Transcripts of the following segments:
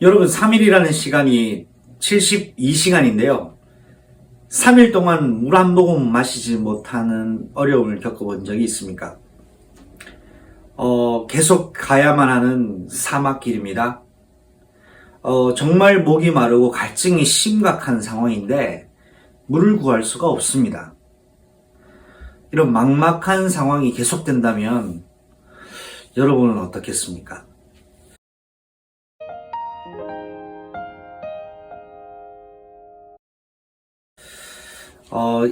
여러분, 3일이라는 시간이 72시간인데요. 3일 동안 물 한 모금 마시지 못하는 어려움을 겪어본 적이 있습니까? 계속 가야만 하는 사막길입니다. 정말 목이 마르고 갈증이 심각한 상황인데 물을 구할 수가 없습니다. 이런 막막한 상황이 계속된다면 여러분은 어떻겠습니까?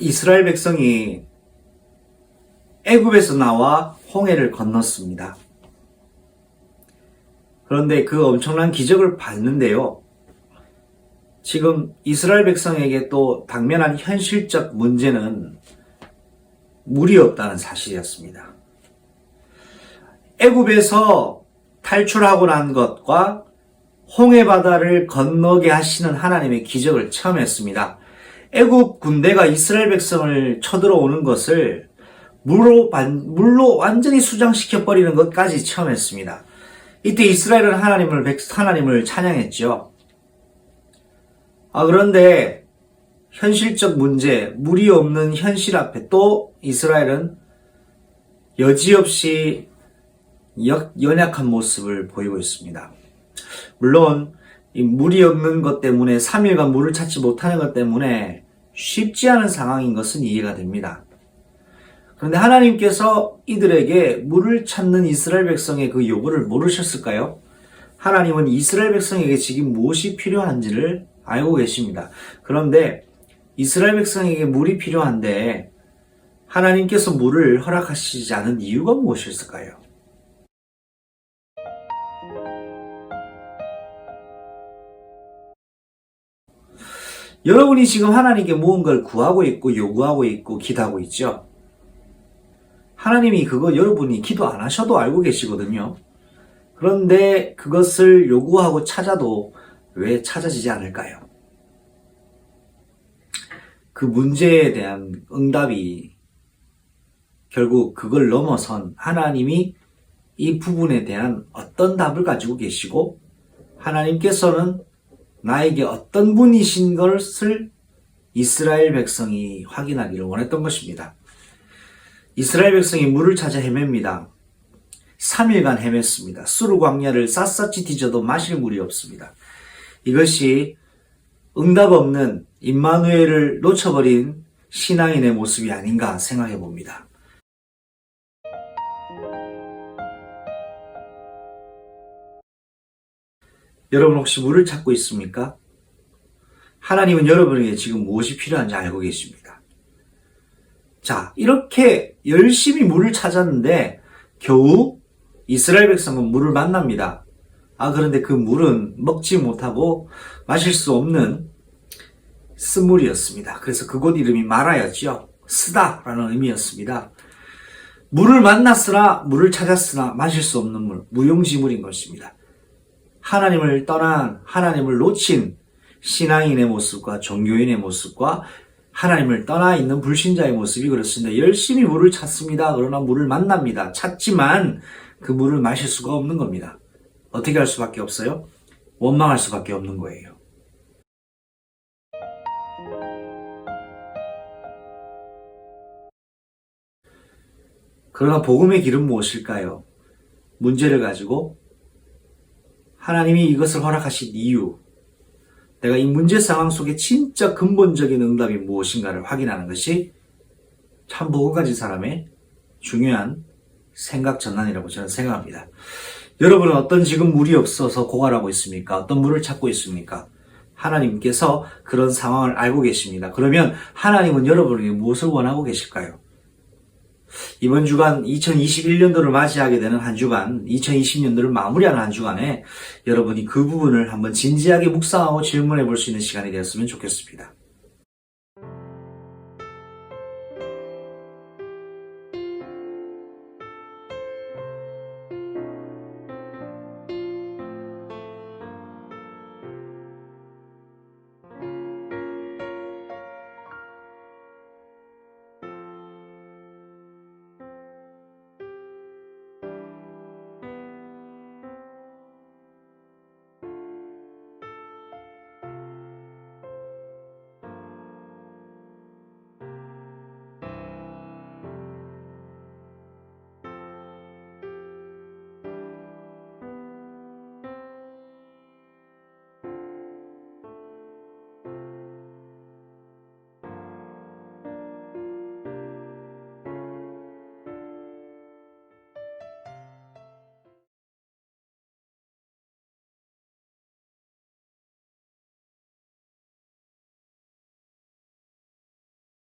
이스라엘 백성이 애굽에서 나와 홍해를 건넜습니다. 그런데 그 엄청난 기적을 봤는데요. 지금 이스라엘 백성에게 또 당면한 현실적 문제는 물이 없다는 사실이었습니다. 애굽에서 탈출하고 난 것과 홍해 바다를 건너게 하시는 하나님의 기적을 체험했습니다. 애굽 군대가 이스라엘 백성을 쳐들어오는 것을 물로 완전히 수장시켜버리는 것까지 체험했습니다. 이때 이스라엘은 하나님을 찬양했죠. 그런데 현실적 문제, 물이 없는 현실 앞에 또 이스라엘은 여지없이 연약한 모습을 보이고 있습니다. 물론 이 물이 없는 것 때문에 3일간 물을 찾지 못하는 것 때문에 쉽지 않은 상황인 것은 이해가 됩니다. 그런데 하나님께서 이들에게 물을 찾는 이스라엘 백성의 그 요구를 모르셨을까요? 하나님은 이스라엘 백성에게 지금 무엇이 필요한지를 알고 계십니다. 그런데 이스라엘 백성에게 물이 필요한데 하나님께서 물을 허락하시지 않은 이유가 무엇일까요? 여러분이 지금 하나님께 무언가를 구하고 있고 요구하고 있고 기도하고 있죠? 하나님이 그거 여러분이 기도 안 하셔도 알고 계시거든요. 그런데 그것을 요구하고 찾아도 왜 찾아지지 않을까요? 그 문제에 대한 응답이 결국 그걸 넘어선 하나님이 이 부분에 대한 어떤 답을 가지고 계시고 하나님께서는 나에게 어떤 분이신 것을 이스라엘 백성이 확인하기를 원했던 것입니다. 이스라엘 백성이 물을 찾아 헤맵니다. 3일간 헤맸습니다. 수르 광야를 샅샅이 뒤져도 마실 물이 없습니다. 이것이 응답 없는 임마누엘을 놓쳐버린 신앙인의 모습이 아닌가 생각해 봅니다. 여러분 혹시 물을 찾고 있습니까? 하나님은 여러분에게 지금 무엇이 필요한지 알고 계십니다. 자, 이렇게 열심히 물을 찾았는데 겨우 이스라엘 백성은 물을 만납니다. 그런데 그 물은 먹지 못하고 마실 수 없는 쓴물이었습니다. 그래서 그곳 이름이 마라였죠. 쓰다라는 의미였습니다. 물을 만났으나 물을 찾았으나 마실 수 없는 물, 무용지물인 것입니다. 하나님을 떠난, 하나님을 놓친 신앙인의 모습과 종교인의 모습과 하나님을 떠나 있는 불신자의 모습이 그렇습니다. 열심히 물을 찾습니다. 그러나 물을 만납니다. 찾지만 그 물을 마실 수가 없는 겁니다. 어떻게 할 수밖에 없어요? 원망할 수밖에 없는 거예요. 그러나 복음의 길은 무엇일까요? 문제를 가지고 하나님이 이것을 허락하신 이유, 내가 이 문제 상황 속에 진짜 근본적인 응답이 무엇인가를 확인하는 것이 참 복음 가진 사람의 중요한 생각 전환이라고 저는 생각합니다. 여러분은 어떤 지금 물이 없어서 고갈하고 있습니까? 어떤 물을 찾고 있습니까? 하나님께서 그런 상황을 알고 계십니다. 그러면 하나님은 여러분에게 무엇을 원하고 계실까요? 이번 주간 2021년도를 맞이하게 되는 한 주간, 2020년도를 마무리하는 한 주간에 여러분이 그 부분을 한번 진지하게 묵상하고 질문해 볼 수 있는 시간이 되었으면 좋겠습니다.